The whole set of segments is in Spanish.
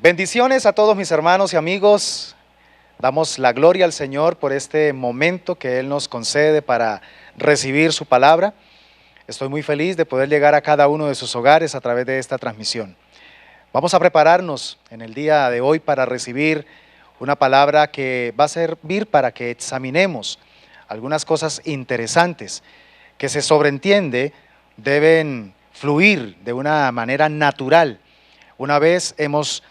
Bendiciones a todos mis hermanos y amigos. Damos la gloria al Señor por este momento que Él nos concede para recibir su palabra. Estoy muy feliz de poder llegar a cada uno de sus hogares a través de esta transmisión. Vamos a prepararnos en el día de hoy para recibir una palabra que va a servir para que examinemos algunas cosas interesantes que se sobreentiende deben fluir de una manera natural. Una vez hemos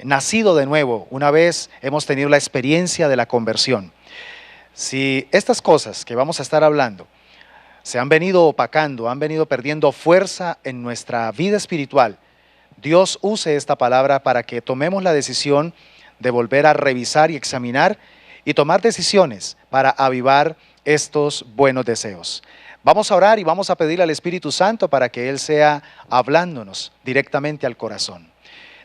nacido de nuevo, una vez hemos tenido la experiencia de la conversión. Si estas cosas que vamos a estar hablando se han venido opacando, han venido perdiendo fuerza en nuestra vida espiritual, Dios use esta palabra para que tomemos la decisión de volver a revisar y examinar y tomar decisiones para avivar estos buenos deseos. Vamos a orar y vamos a pedir al Espíritu Santo para que Él sea hablándonos directamente al corazón.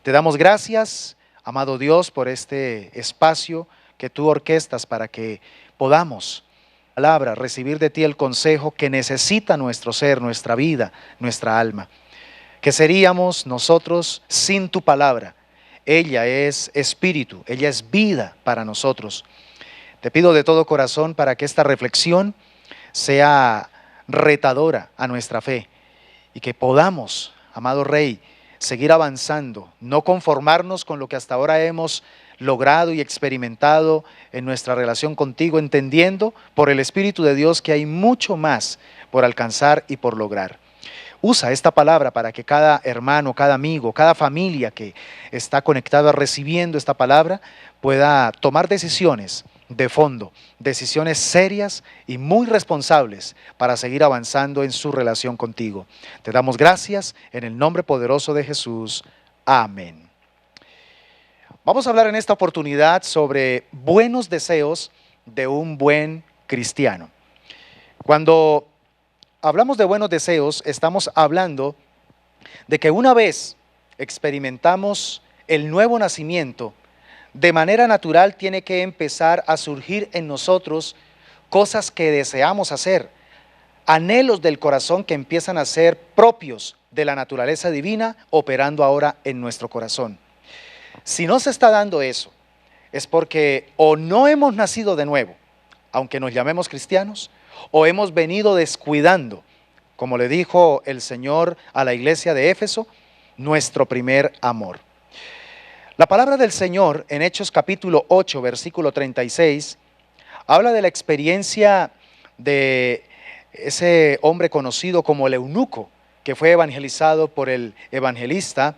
Te damos gracias, amado Dios, por este espacio que tú orquestas para que podamos, palabra, recibir de ti el consejo que necesita nuestro ser, nuestra vida, nuestra alma. ¿Qué seríamos nosotros sin tu palabra? Ella es espíritu, ella es vida para nosotros. Te pido de todo corazón para que esta reflexión sea retadora a nuestra fe y que podamos, amado Rey, seguir avanzando, no conformarnos con lo que hasta ahora hemos logrado y experimentado en nuestra relación contigo, entendiendo por el Espíritu de Dios que hay mucho más por alcanzar y por lograr. Usa esta palabra para que cada hermano, cada amigo, cada familia que está conectada recibiendo esta palabra pueda tomar decisiones de fondo, decisiones serias y muy responsables para seguir avanzando en su relación contigo. Te damos gracias en el nombre poderoso de Jesús. Amén. Vamos a hablar en esta oportunidad sobre buenos deseos de un buen cristiano. Cuando hablamos de buenos deseos, estamos hablando de que una vez experimentamos el nuevo nacimiento, de manera natural tiene que empezar a surgir en nosotros cosas que deseamos hacer, anhelos del corazón que empiezan a ser propios de la naturaleza divina operando ahora en nuestro corazón. Si no se está dando eso, es porque o no hemos nacido de nuevo, aunque nos llamemos cristianos, o hemos venido descuidando, como le dijo el Señor a la iglesia de Éfeso, nuestro primer amor. La palabra del Señor en Hechos capítulo 8, versículo 36, habla de la experiencia de ese hombre conocido como el eunuco, que fue evangelizado por el evangelista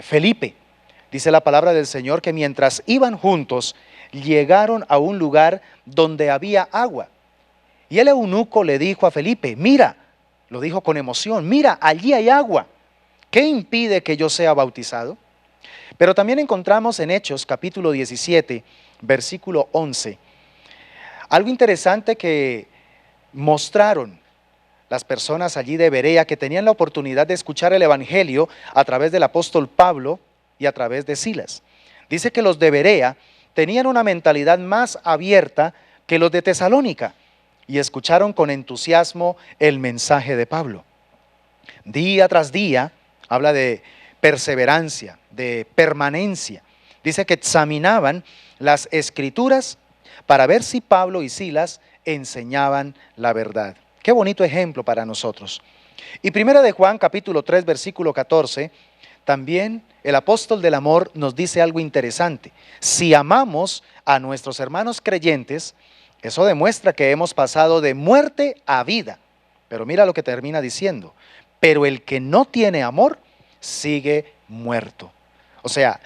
Felipe. Dice la palabra del Señor que mientras iban juntos, llegaron a un lugar donde había agua. Y el eunuco le dijo a Felipe, mira, lo dijo con emoción, mira, allí hay agua. ¿Qué impide que yo sea bautizado? Pero también encontramos en Hechos capítulo 17, versículo 11, algo interesante que mostraron las personas allí de Berea que tenían la oportunidad de escuchar el evangelio a través del apóstol Pablo y a través de Silas. Dice que los de Berea tenían una mentalidad más abierta que los de Tesalónica y escucharon con entusiasmo el mensaje de Pablo. Día tras día habla de perseverancia, de permanencia. Dice que examinaban las escrituras para ver si Pablo y Silas enseñaban la verdad. Qué bonito ejemplo para nosotros. Y primera de Juan capítulo 3 versículo 14, también el apóstol del amor nos dice algo interesante. Si amamos a nuestros hermanos creyentes, eso demuestra que hemos pasado de muerte a vida. Pero mira lo que termina diciendo. Pero el que no tiene amor, sigue muerto. O sea,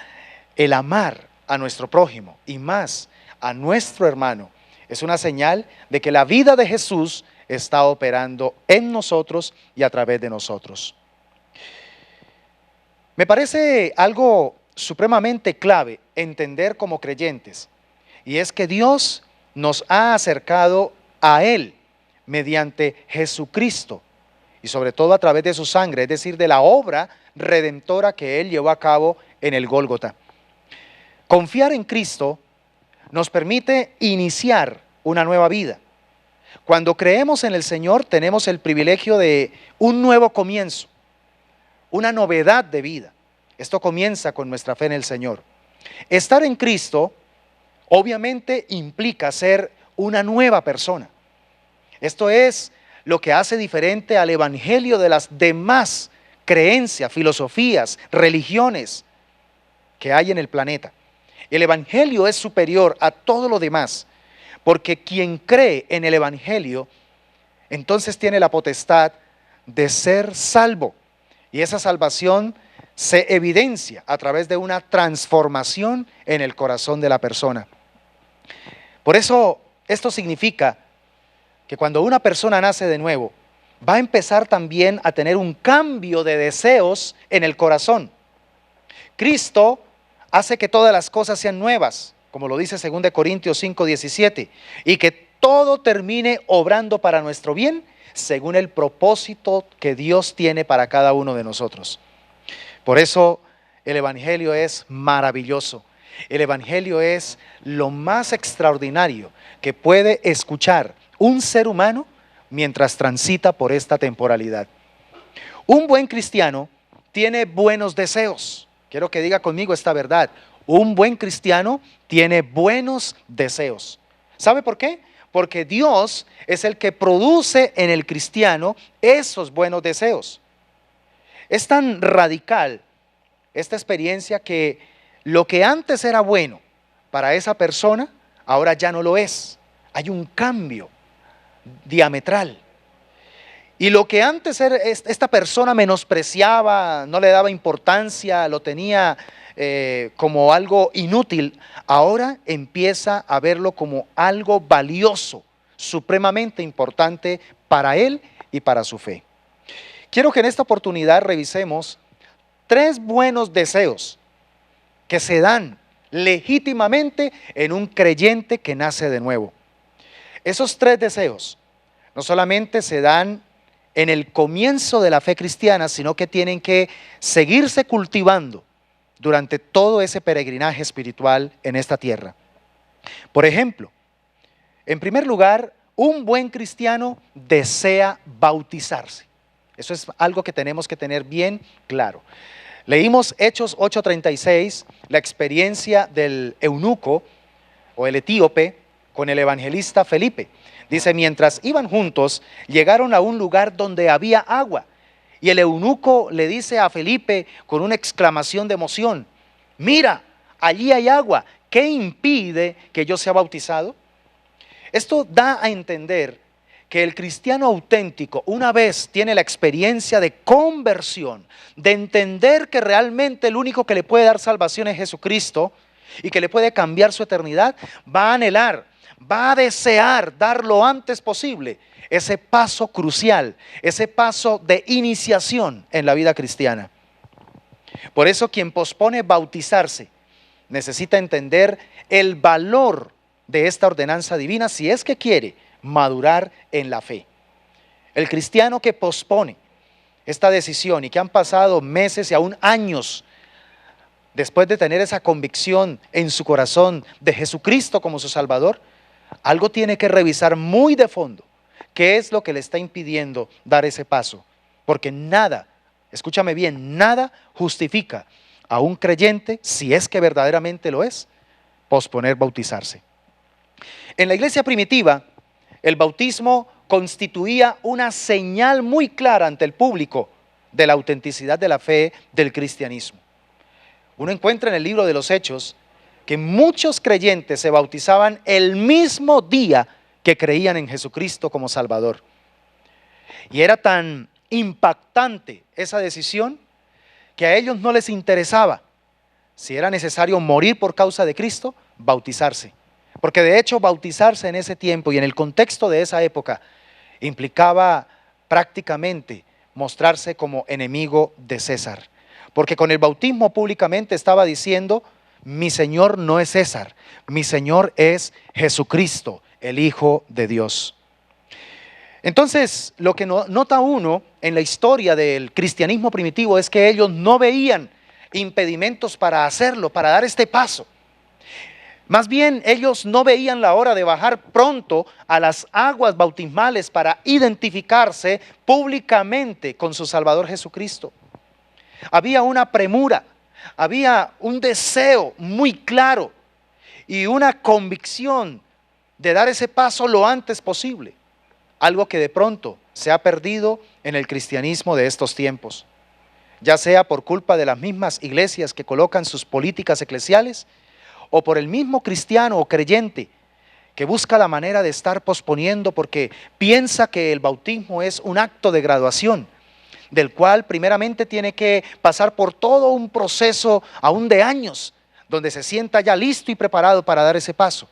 el amar a nuestro prójimo y más a nuestro hermano es una señal de que la vida de Jesús está operando en nosotros y a través de nosotros. Me parece algo supremamente clave entender como creyentes, y es que Dios nos ha acercado a Él mediante Jesucristo y sobre todo a través de su sangre, es decir, de la obra redentora que Él llevó a cabo en el Gólgota. Confiar en Cristo nos permite iniciar una nueva vida. Cuando creemos en el Señor tenemos el privilegio de un nuevo comienzo, una novedad de vida. Esto comienza con nuestra fe en el Señor. Estar en Cristo obviamente implica ser una nueva persona. Esto es lo que hace diferente al evangelio de las demás creencias, filosofías, religiones que hay en el planeta. El evangelio es superior a todo lo demás, porque quien cree en el evangelio, entonces tiene la potestad de ser salvo. Y esa salvación se evidencia a través de una transformación en el corazón de la persona. Por eso, esto significa que cuando una persona nace de nuevo, va a empezar también a tener un cambio de deseos en el corazón. Cristo hace que todas las cosas sean nuevas, como lo dice 2 Corintios 5:17, y que todo termine obrando para nuestro bien, según el propósito que Dios tiene para cada uno de nosotros. Por eso el evangelio es maravilloso. El evangelio es lo más extraordinario que puede escuchar un ser humano mientras transita por esta temporalidad. Un buen cristiano tiene buenos deseos. Quiero que diga conmigo esta verdad. Un buen cristiano tiene buenos deseos. ¿Sabe por qué? Porque Dios es el que produce en el cristiano esos buenos deseos. Es tan radical esta experiencia que lo que antes era bueno para esa persona, ahora ya no lo es. Hay un cambio diametral. Y lo que antes esta persona menospreciaba, no le daba importancia, lo tenía como algo inútil, ahora empieza a verlo como algo valioso, supremamente importante para él y para su fe. Quiero que en esta oportunidad revisemos 3 buenos deseos que se dan legítimamente en un creyente que nace de nuevo. Esos 3 deseos no solamente se dan en el comienzo de la fe cristiana, sino que tienen que seguirse cultivando durante todo ese peregrinaje espiritual en esta tierra. Por ejemplo, en primer lugar, un buen cristiano desea bautizarse. Eso es algo que tenemos que tener bien claro. Leímos Hechos 8:36, la experiencia del eunuco o el etíope con el evangelista Felipe. Dice, mientras iban juntos, llegaron a un lugar donde había agua. Y el eunuco le dice a Felipe con una exclamación de emoción, mira, allí hay agua, ¿qué impide que yo sea bautizado? Esto da a entender que el cristiano auténtico, una vez tiene la experiencia de conversión, de entender que realmente el único que le puede dar salvación es Jesucristo y que le puede cambiar su eternidad, va a anhelar, va a desear dar lo antes posible ese paso crucial, ese paso de iniciación en la vida cristiana. Por eso quien pospone bautizarse necesita entender el valor de esta ordenanza divina si es que quiere madurar en la fe. El cristiano que pospone esta decisión y que han pasado meses y aún años después de tener esa convicción en su corazón de Jesucristo como su Salvador, algo tiene que revisar muy de fondo. ¿Qué es lo que le está impidiendo dar ese paso? Porque nada, escúchame bien, nada justifica a un creyente, si es que verdaderamente lo es, posponer bautizarse. En la iglesia primitiva, el bautismo constituía una señal muy clara ante el público de la autenticidad de la fe del cristianismo. Uno encuentra en el libro de los Hechos que muchos creyentes se bautizaban el mismo día que creían en Jesucristo como Salvador. Y era tan impactante esa decisión que a ellos no les interesaba si era necesario morir por causa de Cristo, bautizarse. Porque de hecho bautizarse en ese tiempo y en el contexto de esa época implicaba prácticamente mostrarse como enemigo de César. Porque con el bautismo públicamente estaba diciendo, mi Señor no es César, mi Señor es Jesucristo, el Hijo de Dios. Entonces, lo que nota uno en la historia del cristianismo primitivo es que ellos no veían impedimentos para hacerlo, para dar este paso. Más bien, ellos no veían la hora de bajar pronto a las aguas bautismales para identificarse públicamente con su Salvador Jesucristo. Había una premura, había un deseo muy claro y una convicción de dar ese paso lo antes posible, algo que de pronto se ha perdido en el cristianismo de estos tiempos, ya sea por culpa de las mismas iglesias que colocan sus políticas eclesiales o por el mismo cristiano o creyente que busca la manera de estar posponiendo porque piensa que el bautismo es un acto de graduación, del cual primeramente tiene que pasar por todo un proceso aún de años, donde se sienta ya listo y preparado para dar ese paso.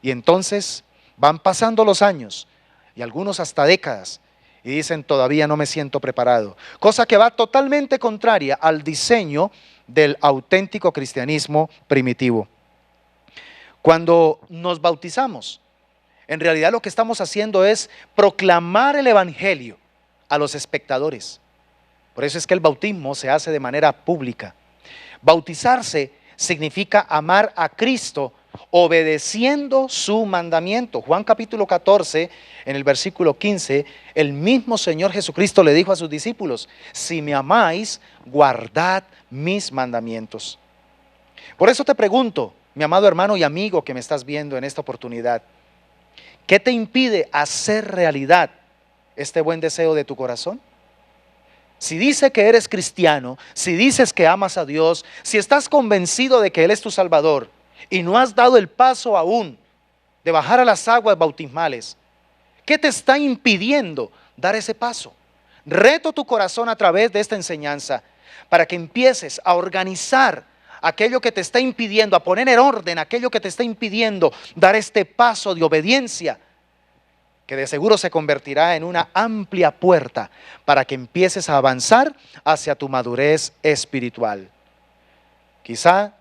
Y entonces van pasando los años, y algunos hasta décadas, y dicen todavía no me siento preparado, cosa que va totalmente contraria al diseño del auténtico cristianismo primitivo. Cuando nos bautizamos, en realidad lo que estamos haciendo es proclamar el evangelio a los espectadores. Por eso es que el bautismo se hace de manera pública. Bautizarse significa amar a Cristo obedeciendo su mandamiento. Juan capítulo 14, en el versículo 15, el mismo Señor Jesucristo le dijo a sus discípulos: si me amáis, guardad mis mandamientos. Por eso te pregunto, mi amado hermano y amigo que me estás viendo en esta oportunidad, ¿qué te impide hacer realidad este buen deseo de tu corazón? Si dices que eres cristiano, si dices que amas a Dios, si estás convencido de que Él es tu Salvador y no has dado el paso aún de bajar a las aguas bautismales, ¿qué te está impidiendo dar ese paso? Reto tu corazón a través de esta enseñanza para que empieces a organizar aquello que te está impidiendo, a poner en orden aquello que te está impidiendo dar este paso de obediencia, que de seguro se convertirá en una amplia puerta para que empieces a avanzar hacia tu madurez espiritual. Quizá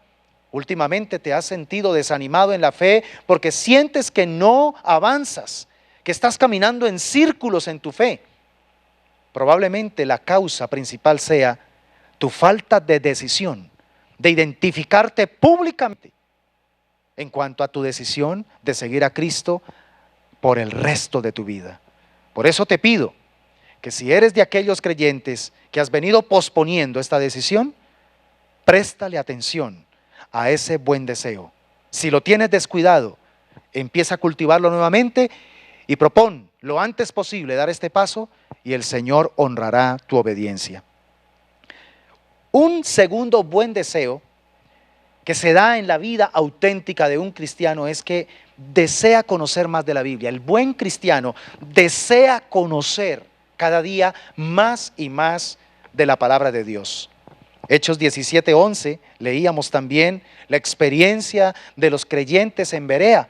últimamente te has sentido desanimado en la fe porque sientes que no avanzas, que estás caminando en círculos en tu fe. Probablemente la causa principal sea tu falta de decisión, de identificarte públicamente en cuanto a tu decisión de seguir a Cristo por el resto de tu vida. Por eso te pido que si eres de aquellos creyentes que has venido posponiendo esta decisión, préstale atención a ese buen deseo. Si lo tienes descuidado, empieza a cultivarlo nuevamente y propón lo antes posible dar este paso y el Señor honrará tu obediencia. Un segundo buen deseo que se da en la vida auténtica de un cristiano es que desea conocer más de la Biblia. El buen cristiano desea conocer cada día más y más de la palabra de Dios. Hechos 17:11, leíamos también la experiencia de los creyentes en Berea.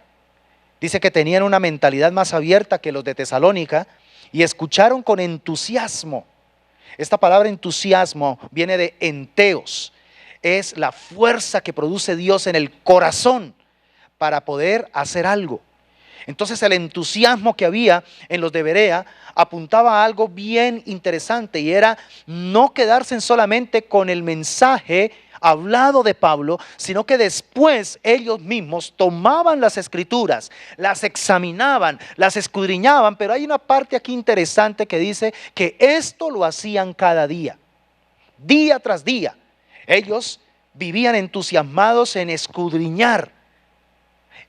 Dice que tenían una mentalidad más abierta que los de Tesalónica y escucharon con entusiasmo. Esta palabra entusiasmo viene de enteos. Es la fuerza que produce Dios en el corazón para poder hacer algo. Entonces el entusiasmo que había en los de Berea apuntaba a algo bien interesante y era no quedarse solamente con el mensaje hablado de Pablo, sino que después ellos mismos tomaban las escrituras, las examinaban, las escudriñaban, pero hay una parte aquí interesante que dice que esto lo hacían cada día, día tras día. Ellos vivían entusiasmados en escudriñar,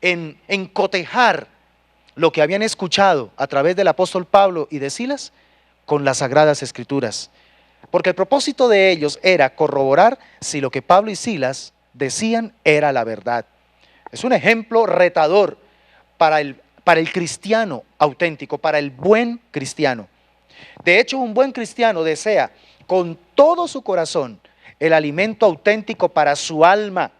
en cotejar lo que habían escuchado a través del apóstol Pablo y de Silas con las sagradas escrituras. Porque el propósito de ellos era corroborar si lo que Pablo y Silas decían era la verdad. Es un ejemplo retador para el cristiano auténtico, para el buen cristiano. De hecho, un buen cristiano desea con todo su corazón el alimento auténtico para su alma,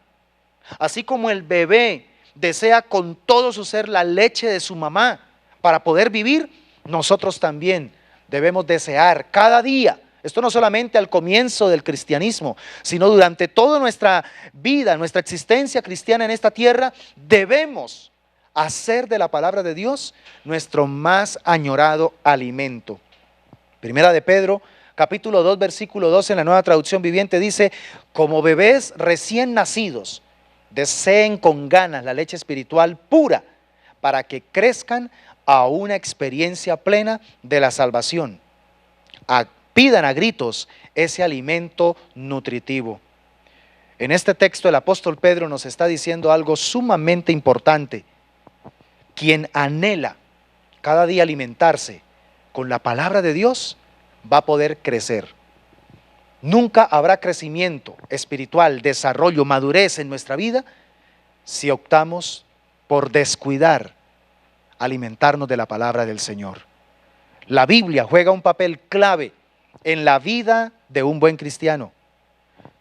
así como el bebé desea con todo su ser la leche de su mamá para poder vivir. Nosotros también debemos desear cada día, esto no solamente al comienzo del cristianismo, sino durante toda nuestra vida, nuestra existencia cristiana en esta tierra, debemos hacer de la palabra de Dios nuestro más añorado alimento. Primera de Pedro, capítulo 2, versículo 12 en la Nueva Traducción Viviente dice: como bebés recién nacidos, deseen con ganas la leche espiritual pura para que crezcan a una experiencia plena de la salvación. Pidan a gritos ese alimento nutritivo. En este texto el apóstol Pedro nos está diciendo algo sumamente importante. Quien anhela cada día alimentarse con la palabra de Dios va a poder crecer. Nunca habrá crecimiento espiritual, desarrollo, madurez en nuestra vida si optamos por descuidar alimentarnos de la palabra del Señor. La Biblia juega un papel clave en la vida de un buen cristiano.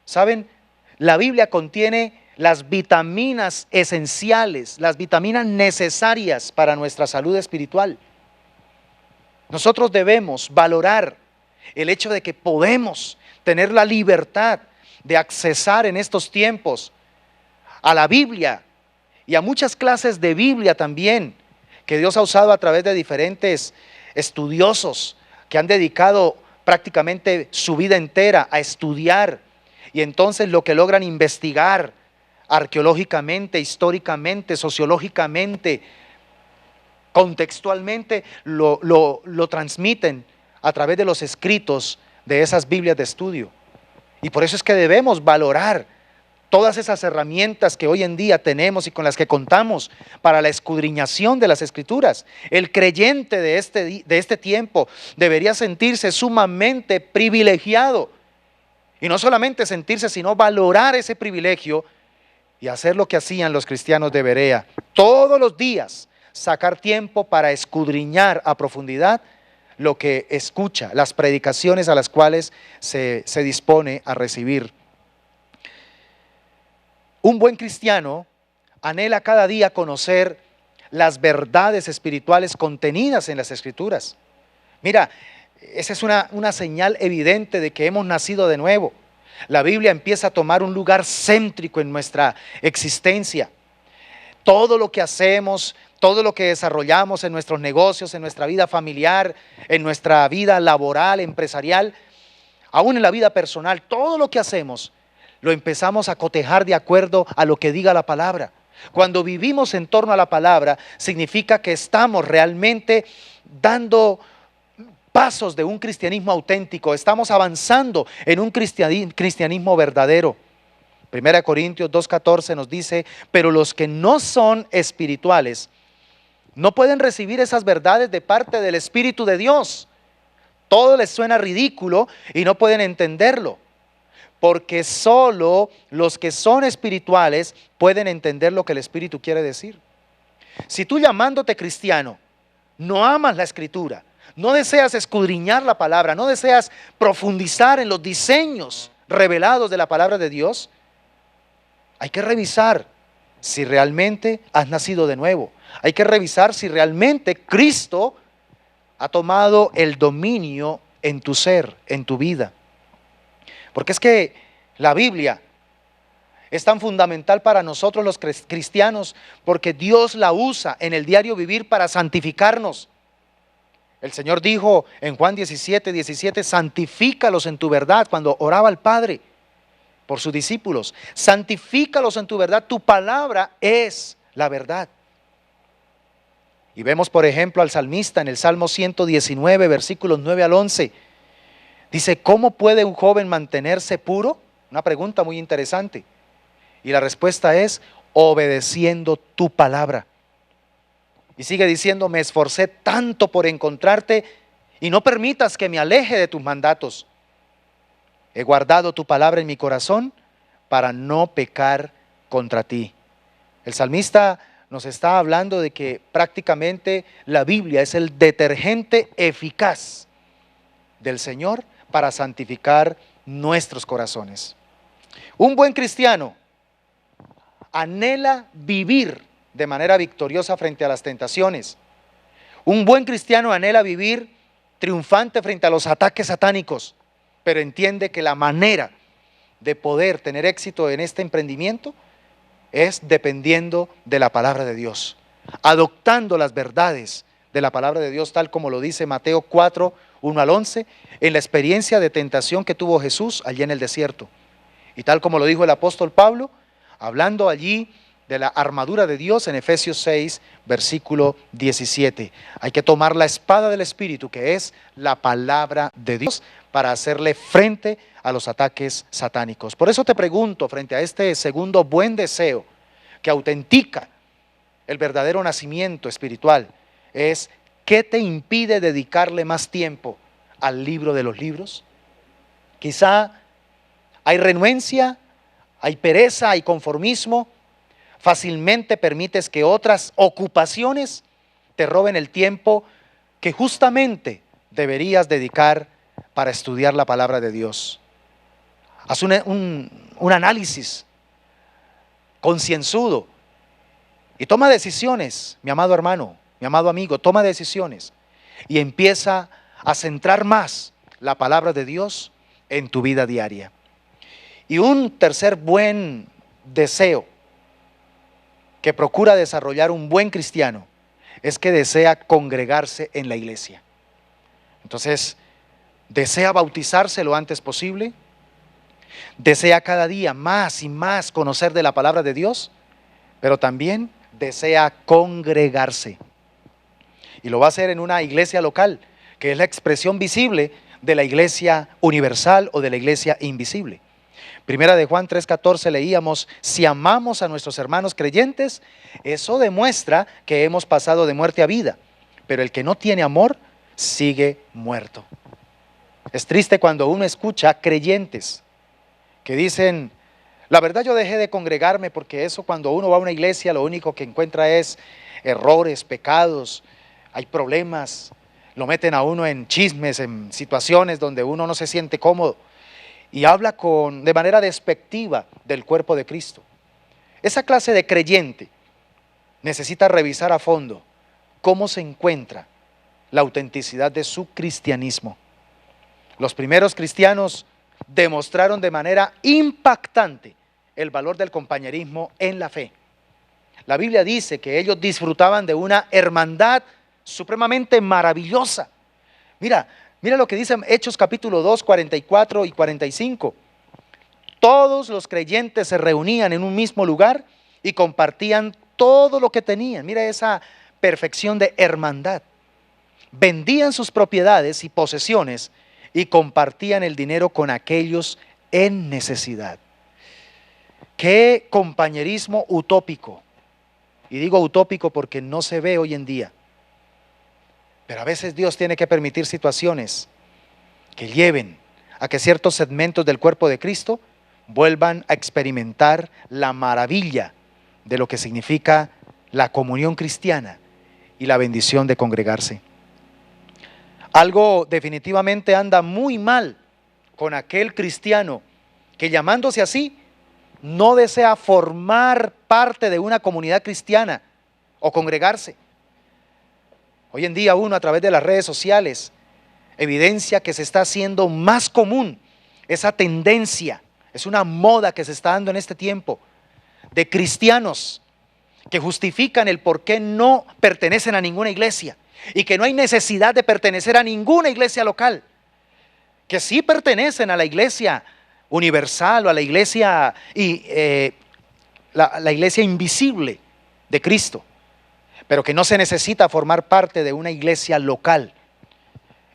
¿Saben? La Biblia contiene las vitaminas esenciales, las vitaminas necesarias para nuestra salud espiritual. Nosotros debemos valorar el hecho de que podemos tener la libertad de accesar en estos tiempos a la Biblia y a muchas clases de Biblia también, que Dios ha usado a través de diferentes estudiosos que han dedicado prácticamente su vida entera a estudiar, y entonces lo que logran investigar arqueológicamente, históricamente, sociológicamente, contextualmente, lo transmiten a través de los escritos de esas Biblias de estudio. Y por eso es que debemos valorar todas esas herramientas que hoy en día tenemos y con las que contamos para la escudriñación de las Escrituras. El creyente de este tiempo debería sentirse sumamente privilegiado. Y no solamente sentirse, sino valorar ese privilegio y hacer lo que hacían los cristianos de Berea. Todos los días sacar tiempo para escudriñar a profundidad lo que escucha, las predicaciones a las cuales se dispone a recibir. Un buen cristiano anhela cada día conocer las verdades espirituales contenidas en las Escrituras. Mira, esa es una señal evidente de que hemos nacido de nuevo. La Biblia empieza a tomar un lugar céntrico en nuestra existencia. Todo lo que hacemos, todo lo que desarrollamos en nuestros negocios, en nuestra vida familiar, en nuestra vida laboral, empresarial, aún en la vida personal, todo lo que hacemos lo empezamos a cotejar de acuerdo a lo que diga la palabra. Cuando vivimos en torno a la palabra, significa que estamos realmente dando pasos de un cristianismo auténtico, estamos avanzando en un cristianismo verdadero. 1 Corintios 2:14 nos dice, pero los que no son espirituales no pueden recibir esas verdades de parte del Espíritu de Dios. Todo les suena ridículo y no pueden entenderlo, porque solo los que son espirituales pueden entender lo que el Espíritu quiere decir. Si tú, llamándote cristiano, no amas la Escritura, no deseas escudriñar la palabra, no deseas profundizar en los diseños revelados de la palabra de Dios, hay que revisar si realmente has nacido de nuevo. Hay que revisar si realmente Cristo ha tomado el dominio en tu ser, en tu vida. Porque es que la Biblia es tan fundamental para nosotros los cristianos, porque Dios la usa en el diario vivir para santificarnos. El Señor dijo en Juan 17:17, santifícalos en tu verdad, cuando oraba al Padre por sus discípulos. Santifícalos en tu verdad, tu palabra es la verdad. Y vemos, por ejemplo, al salmista en el Salmo 119, versículos 9 al 11. Dice, ¿cómo puede un joven mantenerse puro? Una pregunta muy interesante. Y la respuesta es, obedeciendo tu palabra. Y sigue diciendo, me esforcé tanto por encontrarte y no permitas que me aleje de tus mandatos. He guardado tu palabra en mi corazón para no pecar contra ti. El salmista nos está hablando de que prácticamente la Biblia es el detergente eficaz del Señor para santificar nuestros corazones. Un buen cristiano anhela vivir de manera victoriosa frente a las tentaciones. Un buen cristiano anhela vivir triunfante frente a los ataques satánicos, pero entiende que la manera de poder tener éxito en este emprendimiento es dependiendo de la palabra de Dios, adoptando las verdades de la palabra de Dios, tal como lo dice Mateo 4, 1 al 11, en la experiencia de tentación que tuvo Jesús allí en el desierto. Y tal como lo dijo el apóstol Pablo, hablando allí de la armadura de Dios en Efesios 6, versículo 17. Hay que tomar la espada del Espíritu, que es la palabra de Dios, para hacerle frente a los ataques satánicos. Por eso te pregunto, frente a este segundo buen deseo que autentica el verdadero nacimiento espiritual, es: ¿qué te impide dedicarle más tiempo al libro de los libros? Quizá hay renuencia, hay pereza, hay conformismo. Fácilmente permites que otras ocupaciones te roben el tiempo que justamente deberías dedicar para estudiar la palabra de Dios. Haz un análisis concienzudo y toma decisiones, mi amado hermano, mi amado amigo, toma decisiones y empieza a centrar más la palabra de Dios en tu vida diaria. Y un tercer buen deseo que procura desarrollar un buen cristiano es que desea congregarse en la iglesia. Entonces, desea bautizarse lo antes posible, desea cada día más y más conocer de la palabra de Dios, pero también desea congregarse. Y lo va a hacer en una iglesia local, que es la expresión visible de la iglesia universal o de la iglesia invisible. Primera de Juan 3:14 leíamos: si amamos a nuestros hermanos creyentes, eso demuestra que hemos pasado de muerte a vida, pero el que no tiene amor sigue muerto. Es triste cuando uno escucha creyentes que dicen: la verdad, yo dejé de congregarme porque eso, cuando uno va a una iglesia, lo único que encuentra es errores, pecados, hay problemas, lo meten a uno en chismes, en situaciones donde uno no se siente cómodo. Y habla de manera despectiva del cuerpo de Cristo. Esa clase de creyente necesita revisar a fondo cómo se encuentra la autenticidad de su cristianismo. Los primeros cristianos demostraron de manera impactante el valor del compañerismo en la fe. La Biblia dice que ellos disfrutaban de una hermandad supremamente maravillosa. Mira lo que dice Hechos capítulo 2, 44 y 45. Todos los creyentes se reunían en un mismo lugar y compartían todo lo que tenían. Mira esa perfección de hermandad. Vendían sus propiedades y posesiones y compartían el dinero con aquellos en necesidad. Qué compañerismo utópico. Y digo utópico porque no se ve hoy en día. Pero a veces Dios tiene que permitir situaciones que lleven a que ciertos segmentos del cuerpo de Cristo vuelvan a experimentar la maravilla de lo que significa la comunión cristiana y la bendición de congregarse. Algo definitivamente anda muy mal con aquel cristiano que, llamándose así, no desea formar parte de una comunidad cristiana o congregarse. Hoy en día uno, a través de las redes sociales, evidencia que se está haciendo más común esa tendencia. Es una moda que se está dando en este tiempo de cristianos que justifican el por qué no pertenecen a ninguna iglesia y que no hay necesidad de pertenecer a ninguna iglesia local, que sí pertenecen a la iglesia universal o a la iglesia la iglesia invisible de Cristo, pero que no se necesita formar parte de una iglesia local.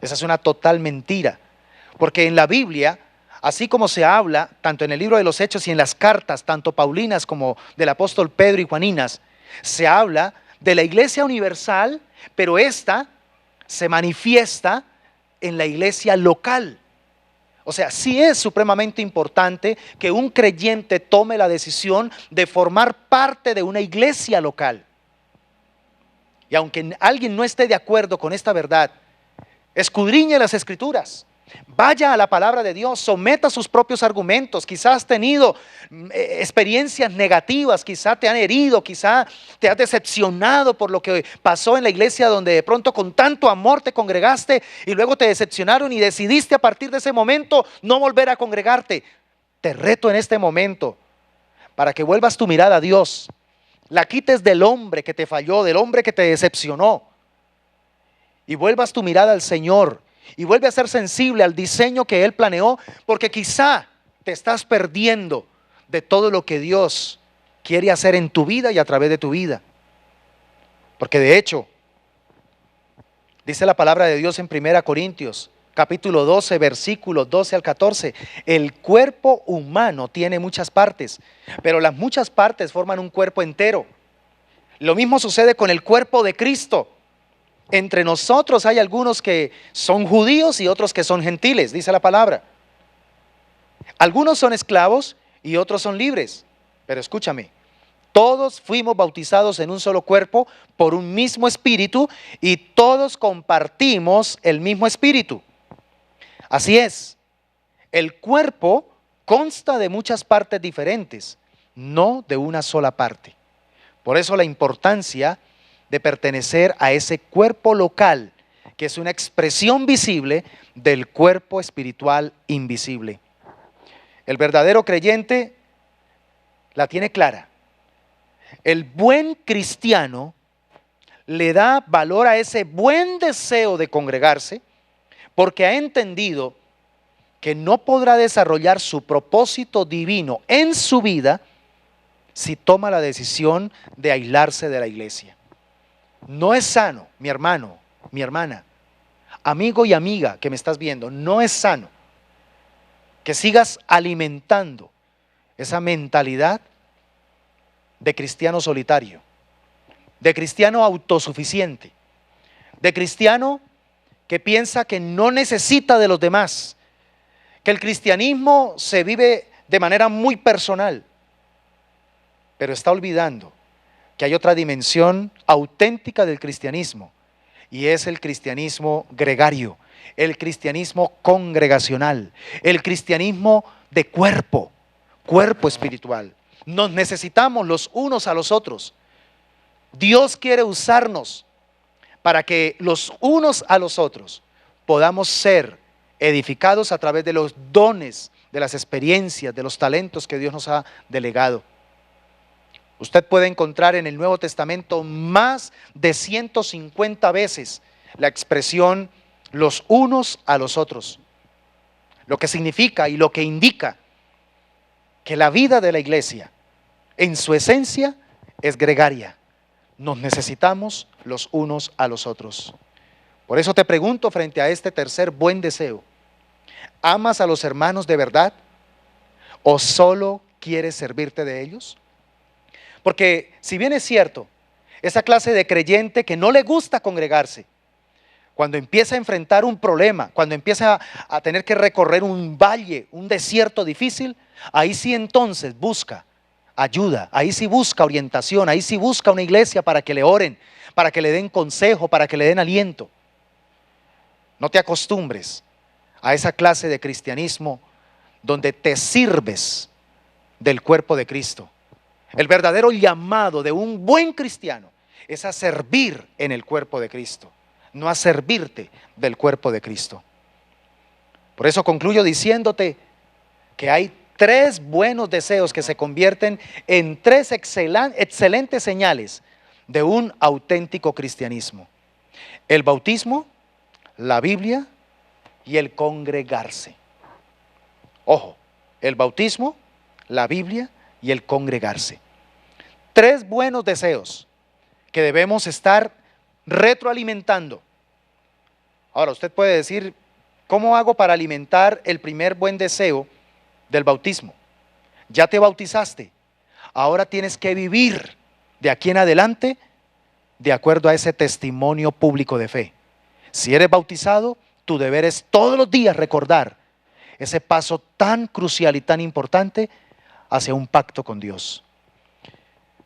Esa es una total mentira, porque en la Biblia, así como se habla, tanto en el libro de los Hechos y en las cartas, tanto paulinas como del apóstol Pedro y Juaninas, se habla de la iglesia universal, pero esta se manifiesta en la iglesia local. O sea, sí es supremamente importante que un creyente tome la decisión de formar parte de una iglesia local. Y aunque alguien no esté de acuerdo con esta verdad, escudriñe las Escrituras, vaya a la palabra de Dios, someta sus propios argumentos. Quizás has tenido experiencias negativas, quizás te han herido, quizás te has decepcionado por lo que pasó en la iglesia donde de pronto con tanto amor te congregaste y luego te decepcionaron y decidiste a partir de ese momento no volver a congregarte. Te reto en este momento para que vuelvas tu mirada a Dios, la quites del hombre que te falló, del hombre que te decepcionó, y vuelvas tu mirada al Señor y vuelve a ser sensible al diseño que Él planeó, porque quizá te estás perdiendo de todo lo que Dios quiere hacer en tu vida y a través de tu vida. Porque de hecho, dice la palabra de Dios en 1 Corintios, capítulo 12, versículos 12 al 14, el cuerpo humano tiene muchas partes, pero las muchas partes forman un cuerpo entero. Lo mismo sucede con el cuerpo de Cristo. Entre nosotros hay algunos que son judíos y otros que son gentiles, dice la palabra. Algunos son esclavos y otros son libres. Pero escúchame, todos fuimos bautizados en un solo cuerpo por un mismo espíritu y todos compartimos el mismo espíritu. Así es, el cuerpo consta de muchas partes diferentes, no de una sola parte. Por eso la importancia de pertenecer a ese cuerpo local, que es una expresión visible del cuerpo espiritual invisible. El verdadero creyente la tiene clara. El buen cristiano le da valor a ese buen deseo de congregarse porque ha entendido que no podrá desarrollar su propósito divino en su vida si toma la decisión de aislarse de la iglesia. No es sano, mi hermano, mi hermana, amigo y amiga que me estás viendo, no es sano que sigas alimentando esa mentalidad de cristiano solitario, de cristiano autosuficiente, de cristiano que piensa que no necesita de los demás, que el cristianismo se vive de manera muy personal, pero está olvidando que hay otra dimensión auténtica del cristianismo, y es el cristianismo gregario, el cristianismo congregacional, el cristianismo de cuerpo espiritual. Nos necesitamos los unos a los otros. Dios quiere usarnos para que los unos a los otros podamos ser edificados a través de los dones, de las experiencias, de los talentos que Dios nos ha delegado. Usted puede encontrar en el Nuevo Testamento más de 150 veces la expresión los unos a los otros, lo que significa y lo que indica que la vida de la iglesia en su esencia es gregaria. Nos necesitamos los unos a los otros. Por eso te pregunto frente a este tercer buen deseo, ¿amas a los hermanos de verdad o solo quieres servirte de ellos? Porque si bien es cierto, esa clase de creyente que no le gusta congregarse, cuando empieza a enfrentar un problema, cuando empieza a tener que recorrer un valle, un desierto difícil, ahí sí entonces busca ayuda, ahí sí busca orientación, ahí sí busca una iglesia para que le oren, para que le den consejo, para que le den aliento. No te acostumbres a esa clase de cristianismo donde te sirves del cuerpo de Cristo. El verdadero llamado de un buen cristiano es a servir en el cuerpo de Cristo, no a servirte del cuerpo de Cristo. Por eso concluyo diciéndote que hay 3 buenos deseos que se convierten en 3 excelentes señales de un auténtico cristianismo: el bautismo, la Biblia y el congregarse. Ojo, el bautismo, la Biblia y el congregarse. 3 buenos deseos que debemos estar retroalimentando. Ahora usted puede decir, ¿cómo hago para alimentar el primer buen deseo del bautismo? Ya te bautizaste, ahora tienes que vivir de aquí en adelante de acuerdo a ese testimonio público de fe. Si eres bautizado, tu deber es todos los días recordar ese paso tan crucial y tan importante hacia un pacto con Dios.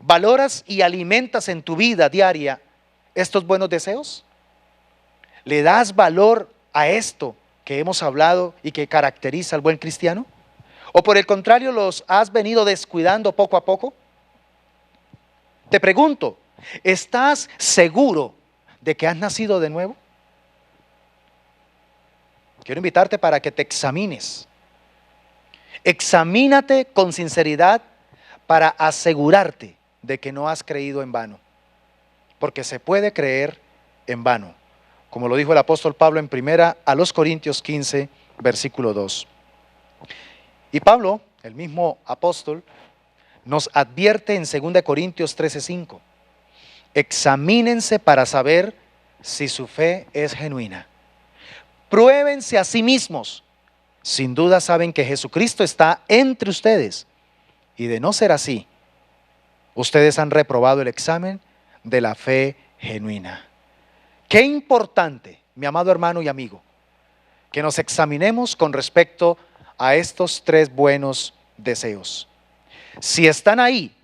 ¿Valoras y alimentas en tu vida diaria estos buenos deseos? ¿Le das valor a esto que hemos hablado y que caracteriza al buen cristiano? ¿O por el contrario los has venido descuidando poco a poco? Te pregunto, ¿estás seguro de que has nacido de nuevo? Quiero invitarte para que te examines. Examínate con sinceridad para asegurarte de que no has creído en vano. Porque se puede creer en vano, como lo dijo el apóstol Pablo en 1 Corintios 15, versículo 2. Y Pablo, el mismo apóstol, nos advierte en 2 Corintios 13:5. Examínense para saber si su fe es genuina. Pruébense a sí mismos. Sin duda saben que Jesucristo está entre ustedes. Y de no ser así, ustedes han reprobado el examen de la fe genuina. Qué importante, mi amado hermano y amigo, que nos examinemos con respecto a estos 3 buenos deseos. Si están ahí,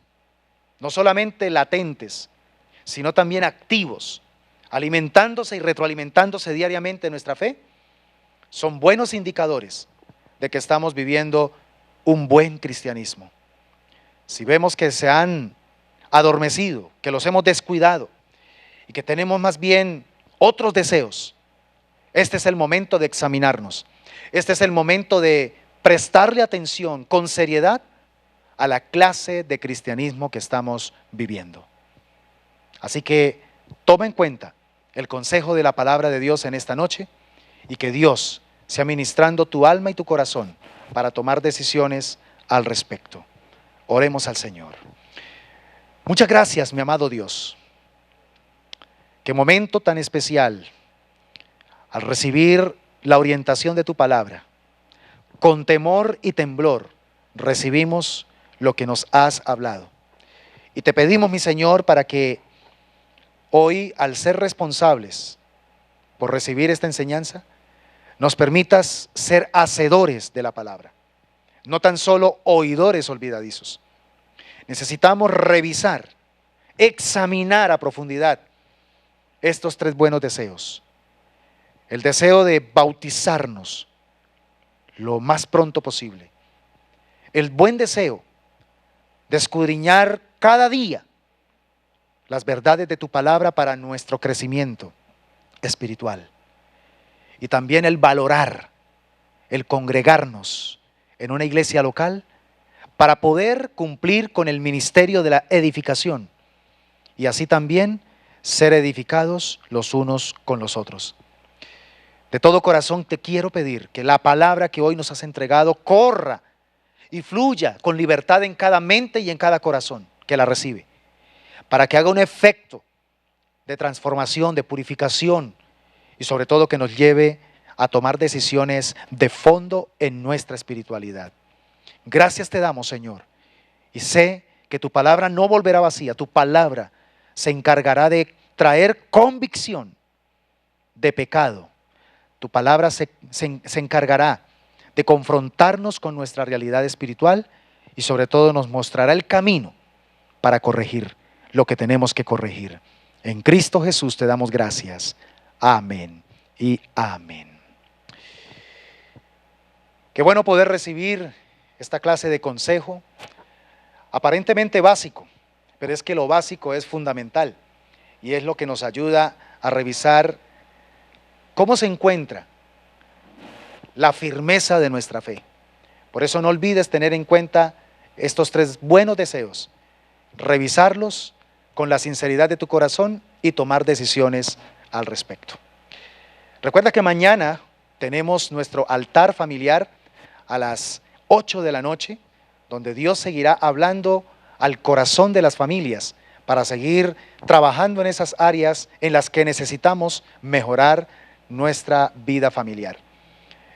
no solamente latentes, sino también activos, alimentándose y retroalimentándose diariamente de nuestra fe, son buenos indicadores de que estamos viviendo un buen cristianismo. Si vemos que se han adormecido, que los hemos descuidado y que tenemos más bien otros deseos, este es el momento de examinarnos. Este es el momento de prestarle atención con seriedad a la clase de cristianismo que estamos viviendo. Así que toma en cuenta el consejo de la palabra de Dios en esta noche y que Dios sea ministrando tu alma y tu corazón para tomar decisiones al respecto. Oremos al Señor. Muchas gracias, mi amado Dios. Qué momento tan especial al recibir la orientación de tu palabra. Con temor y temblor recibimos lo que nos has hablado. Y te pedimos, mi Señor, para que hoy, al ser responsables por recibir esta enseñanza, nos permitas ser hacedores de la palabra, no tan solo oidores olvidadizos. Necesitamos revisar, examinar a profundidad estos 3 buenos deseos. El deseo de bautizarnos lo más pronto posible. El buen deseo de escudriñar cada día las verdades de tu palabra para nuestro crecimiento espiritual. Y también el valorar, el congregarnos en una iglesia local para poder cumplir con el ministerio de la edificación y así también ser edificados los unos con los otros. De todo corazón te quiero pedir que la palabra que hoy nos has entregado corra y fluya con libertad en cada mente y en cada corazón que la recibe, para que haga un efecto de transformación, de purificación y sobre todo que nos lleve a tomar decisiones de fondo en nuestra espiritualidad. Gracias te damos, Señor, y sé que tu palabra no volverá vacía. Tu palabra se encargará de traer convicción de pecado. Tu palabra se encargará de confrontarnos con nuestra realidad espiritual y sobre todo nos mostrará el camino para corregir lo que tenemos que corregir. En Cristo Jesús te damos gracias. Amén y amén. Qué bueno poder recibir esta clase de consejo, aparentemente básico, pero es que lo básico es fundamental y es lo que nos ayuda a revisar cómo se encuentra la firmeza de nuestra fe. Por eso no olvides tener en cuenta estos 3 buenos deseos, revisarlos con la sinceridad de tu corazón y tomar decisiones al respecto. Recuerda que mañana tenemos nuestro altar familiar a las 8 de la noche, donde Dios seguirá hablando al corazón de las familias para seguir trabajando en esas áreas en las que necesitamos mejorar nuestra vida familiar.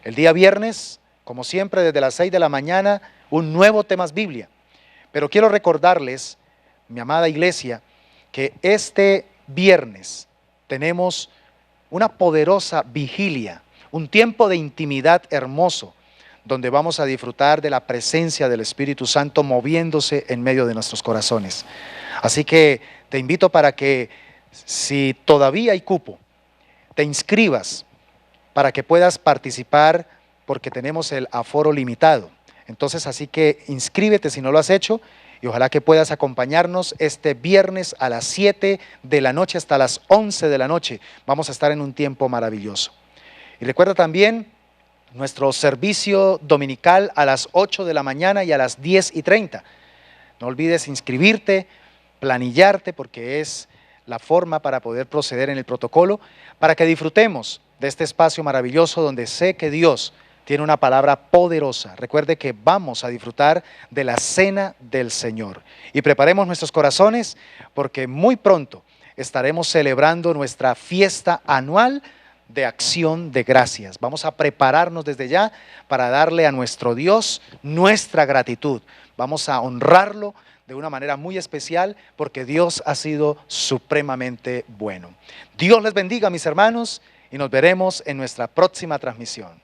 El día viernes, como siempre, desde las 6 de la mañana, un nuevo Temas Biblia. Pero quiero recordarles, mi amada iglesia, que este viernes tenemos una poderosa vigilia, un tiempo de intimidad hermoso, donde vamos a disfrutar de la presencia del Espíritu Santo moviéndose en medio de nuestros corazones. Así que te invito para que, si todavía hay cupo, te inscribas para que puedas participar, porque tenemos el aforo limitado. Entonces, así que inscríbete si no lo has hecho y ojalá que puedas acompañarnos este viernes a las 7 de la noche hasta las 11 de la noche. Vamos a estar en un tiempo maravilloso. Y recuerda también nuestro servicio dominical a las 8 de la mañana y a las 10:30. No olvides inscribirte, planillarte, porque es la forma para poder proceder en el protocolo, para que disfrutemos de este espacio maravilloso donde sé que Dios tiene una palabra poderosa. Recuerde que vamos a disfrutar de la cena del Señor. Y preparemos nuestros corazones porque muy pronto estaremos celebrando nuestra fiesta anual de acción de gracias. Vamos a prepararnos desde ya para darle a nuestro Dios nuestra gratitud. Vamos a honrarlo de una manera muy especial porque Dios ha sido supremamente bueno. Dios les bendiga, mis hermanos, y nos veremos en nuestra próxima transmisión.